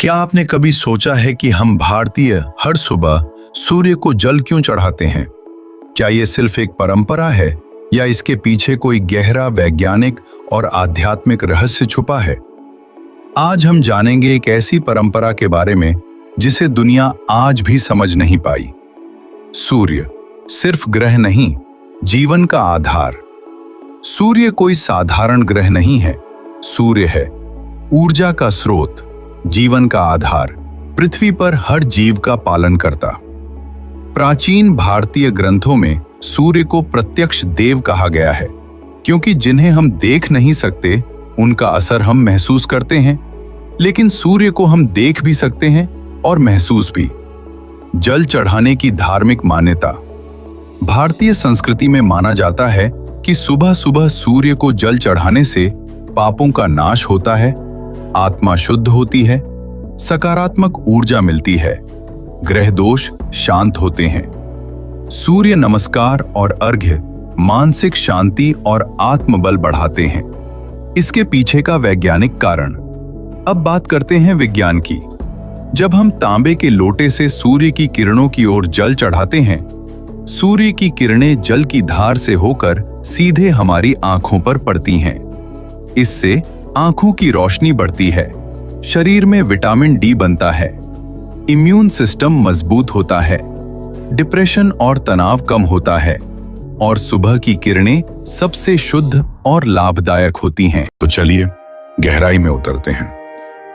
क्या आपने कभी सोचा है कि हम भारतीय हर सुबह सूर्य को जल क्यों चढ़ाते हैं? क्या ये सिर्फ एक परंपरा है या इसके पीछे कोई गहरा वैज्ञानिक और आध्यात्मिक रहस्य छुपा है? आज हम जानेंगे एक ऐसी परंपरा के बारे में जिसे दुनिया आज भी समझ नहीं पाई। सूर्य सिर्फ ग्रह नहीं, जीवन का आधार। सूर्य कोई साधारण ग्रह नहीं है। सूर्य है ऊर्जा का स्रोत, जीवन का आधार, पृथ्वी पर हर जीव का पालन करता। प्राचीन भारतीय ग्रंथों में सूर्य को प्रत्यक्ष देव कहा गया है, क्योंकि जिन्हें हम देख नहीं सकते उनका असर हम महसूस करते हैं, लेकिन सूर्य को हम देख भी सकते हैं और महसूस भी। जल चढ़ाने की धार्मिक मान्यता। भारतीय संस्कृति में माना जाता है कि सुबह सुबह सूर्य को जल चढ़ाने से पापों का नाश होता है, आत्मा शुद्ध होती है, सकारात्मक ऊर्जा मिलती है, ग्रह दोष शांत होते हैं। सूर्य नमस्कार और अर्घ्य मानसिक शांति और आत्मबल बढ़ाते हैं। इसके पीछे का वैज्ञानिक कारण। अब बात करते हैं विज्ञान की। जब हम तांबे के लोटे से सूर्य की किरणों की ओर जल चढ़ाते हैं, सूर्य की किरणें जल की धार से होकर सीधे हमारी आंखों पर पड़ती हैं। इससे आंखों की रोशनी बढ़ती है, शरीर में विटामिन डी बनता है, इम्यून सिस्टम मजबूत होता है, डिप्रेशन और तनाव कम होता है और सुबह की किरणें सबसे शुद्ध और लाभदायक होती हैं। तो चलिए गहराई में उतरते हैं।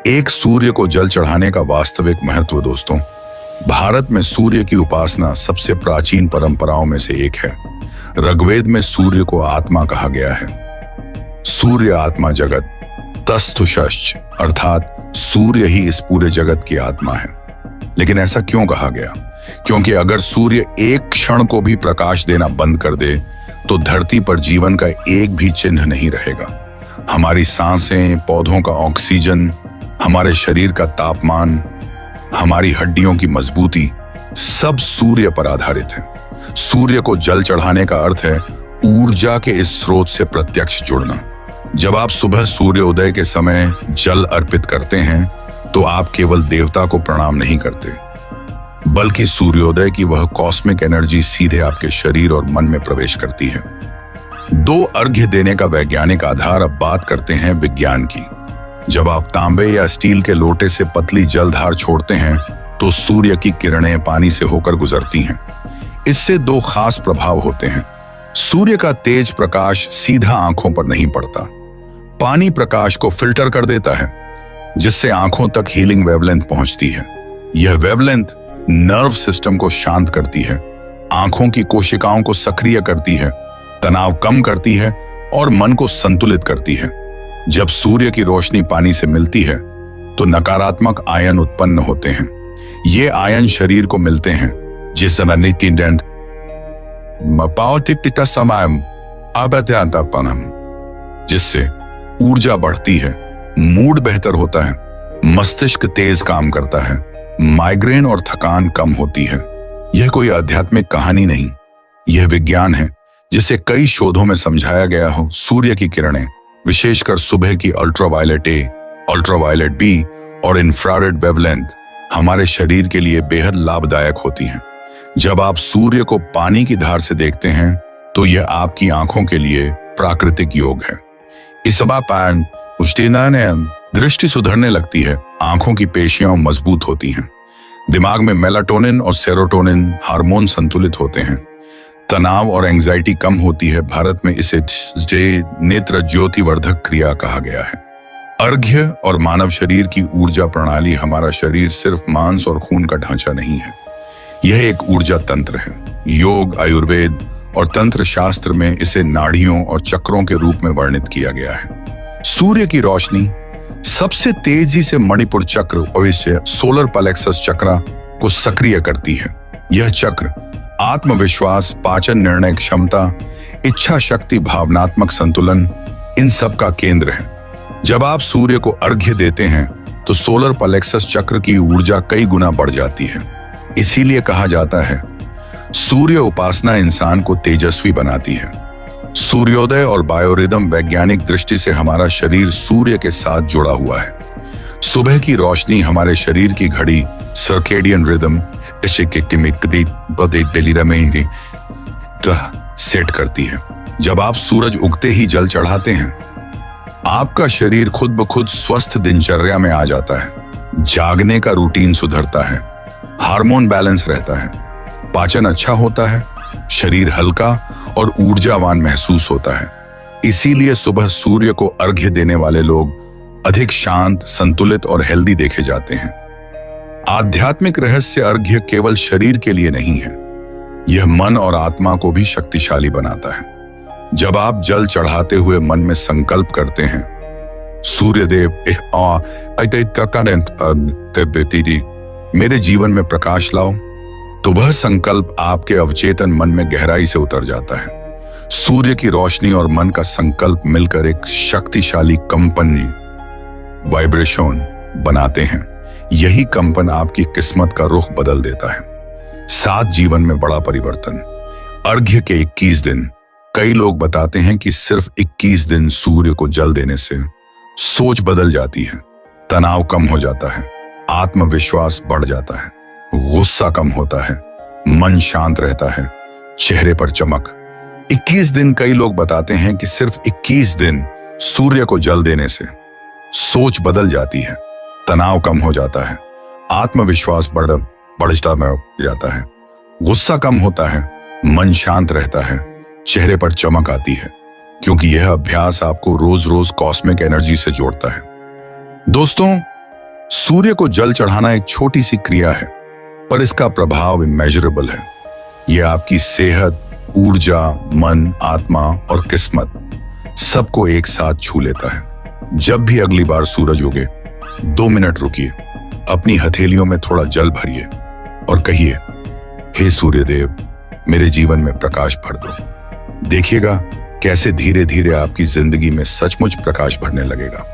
एक सूर्य को जल चढ़ाने का वास्तविक महत्व। दोस्तों, भारत में सूर्य की उपासना सबसे प्राचीन परंपराओं में से एक है। ऋग्वेद में सूर्य को आत्मा कहा गया है। सूर्य आत्मा जगत तस्थुषश्च, अर्थात सूर्य ही इस पूरे जगत की आत्मा है। लेकिन ऐसा क्यों कहा गया? क्योंकि अगर सूर्य एक क्षण को भी प्रकाश देना बंद कर दे तो धरती पर जीवन का एक भी चिन्ह नहीं रहेगा। हमारी सांसें, पौधों का ऑक्सीजन, हमारे शरीर का तापमान, हमारी हड्डियों की मजबूती सब सूर्य पर आधारित है। सूर्य को जल चढ़ाने का अर्थ है ऊर्जा के इस स्रोत से प्रत्यक्ष जुड़ना। जब आप सुबह सूर्योदय के समय जल अर्पित करते हैं तो आप केवल देवता को प्रणाम नहीं करते, बल्कि सूर्योदय की वह कॉस्मिक एनर्जी सीधे आपके शरीर और मन में प्रवेश करती है। दो अर्घ्य देने का वैज्ञानिक आधार। अब बात करते हैं विज्ञान की। जब आप तांबे या स्टील के लोटे से पतली जलधार छोड़ते हैं तो सूर्य की किरणें पानी से होकर गुजरती हैं। इससे दो खास प्रभाव होते हैं। सूर्य का तेज प्रकाश सीधा आंखों पर नहीं पड़ता। पानी प्रकाश को फिल्टर कर देता है, जिससे आंखों तक हीलिंग वेवलेंथ पहुंचती है। यह वेवलेंथ नर्व सिस्टम को शांत करती है, आंखों की कोशिकाओं को सक्रिय करती है, तनाव कम करती है और मन को संतुलित करती है। जब सूर्य की रोशनी पानी से मिलती है तो नकारात्मक आयन उत्पन्न होते हैं। ये आयन शरीर को मिलते हैं, जिस जिससे ऊर्जा बढ़ती है, मूड बेहतर होता है, मस्तिष्क तेज काम करता है, माइग्रेन और थकान कम होती है। यह कोई आध्यात्मिक कहानी नहीं, यह विज्ञान है जिसे कई शोधों में समझाया गया हो। सूर्य की किरणें, विशेषकर सुबह की अल्ट्रावायलेट ए, अल्ट्रावायलेट बी और इंफ्रारेड वेवलेंथ हमारे शरीर के लिए बेहद लाभदायक होती हैं। जब आप सूर्य को पानी की धार से देखते हैं तो यह आपकी आंखों के लिए प्राकृतिक योग है। इस दृष्टि सुधरने लगती है, आंखों की पेशियां मजबूत होती हैं, दिमाग में मेलाटोनिन और सेरोटोनिन हार्मोन संतुलित होते हैं, तनाव और एंजाइटी कम होती है। भारत में इसे नेत्र ज्योतिवर्धक क्रिया कहा गया है। अर्घ्य और मानव शरीर की ऊर्जा प्रणाली। हमारा शरीर सिर्फ मांस और खून का ढांचा नहीं है, यह एक ऊर्जा तंत्र है। योग, आयुर्वेद और तंत्र शास्त्र में इसे नाड़ियों और चक्रों के रूप में वर्णित किया गया है। सूर्य की रोशनी सबसे तेजी से मणिपुर चक्र और इससे सोलर प्लेक्सस चक्र को सक्रिय करती है। यह चक्र आत्मविश्वास, पाचन, निर्णय क्षमता, इच्छा शक्ति, भावनात्मक संतुलन, इन सब का केंद्र है। जब आप सूर्य को अर्घ्य देते हैं तो सोलर प्लेक्सस चक्र की ऊर्जा कई गुना बढ़ जाती है। इसीलिए कहा जाता है सूर्य उपासना इंसान को तेजस्वी बनाती है। सूर्योदय और बायोरिदम। वैज्ञानिक दृष्टि से हमारा शरीर सूर्य के साथ जुड़ा हुआ है। सुबह की रोशनी हमारे शरीर की घड़ी सर्केडियन रिदम सेट करती है। जब आप सूरज उगते ही जल चढ़ाते हैं, आपका शरीर खुद ब खुद स्वस्थ दिनचर्या में आ जाता है। जागने का रूटीन सुधरता है, हार्मोन बैलेंस रहता है, पाचन अच्छा होता है, शरीर हल्का और ऊर्जावान महसूस होता है। इसीलिए सुबह सूर्य को अर्घ्य देने वाले लोग अधिक शांत, संतुलित और हेल्दी देखे जाते हैं। आध्यात्मिक रहस्य अर्घ्य केवल शरीर के लिए नहीं है, यह मन और आत्मा को भी शक्तिशाली बनाता है। जब आप जल चढ़ाते हुए मन में संकल्प करते हैं, सूर्यदेव मेरे जीवन में प्रकाश लाओ, तो वह संकल्प आपके अवचेतन मन में गहराई से उतर जाता है। सूर्य की रोशनी और मन का संकल्प मिलकर एक शक्तिशाली कंपन वाइब्रेशन बनाते हैं। यही कंपन आपकी किस्मत का रुख बदल देता है। 7 जीवन में बड़ा परिवर्तन। अर्घ्य के 21 दिन। कई लोग बताते हैं कि सिर्फ 21 दिन सूर्य को जल देने से सोच बदल जाती है, तनाव कम हो जाता है, आत्मविश्वास बढ़ जाता है, गुस्सा कम होता है, मन शांत रहता है, चेहरे पर चमक। 21 दिन। कई लोग बताते हैं कि सिर्फ 21 दिन सूर्य को जल देने से सोच बदल जाती है, तनाव कम हो जाता है, आत्मविश्वास बढ़ जाता है, गुस्सा कम होता है, मन शांत रहता है, चेहरे पर चमक आती है, क्योंकि यह अभ्यास आपको रोज रोज कॉस्मिक एनर्जी से जोड़ता है। दोस्तों, सूर्य को जल चढ़ाना एक छोटी सी क्रिया है, पर इसका प्रभाव इमेजरेबल है। यह आपकी सेहत, ऊर्जा, मन, आत्मा और किस्मत सबको एक साथ छू लेता है। जब भी अगली बार सूरज उगे, 2 मिनट रुकिए, अपनी हथेलियों में थोड़ा जल भरिए और कहिए, हे सूर्यदेव, मेरे जीवन में प्रकाश भर दो। देखिएगा कैसे धीरे धीरे आपकी जिंदगी में सचमुच प्रकाश भरने लगेगा।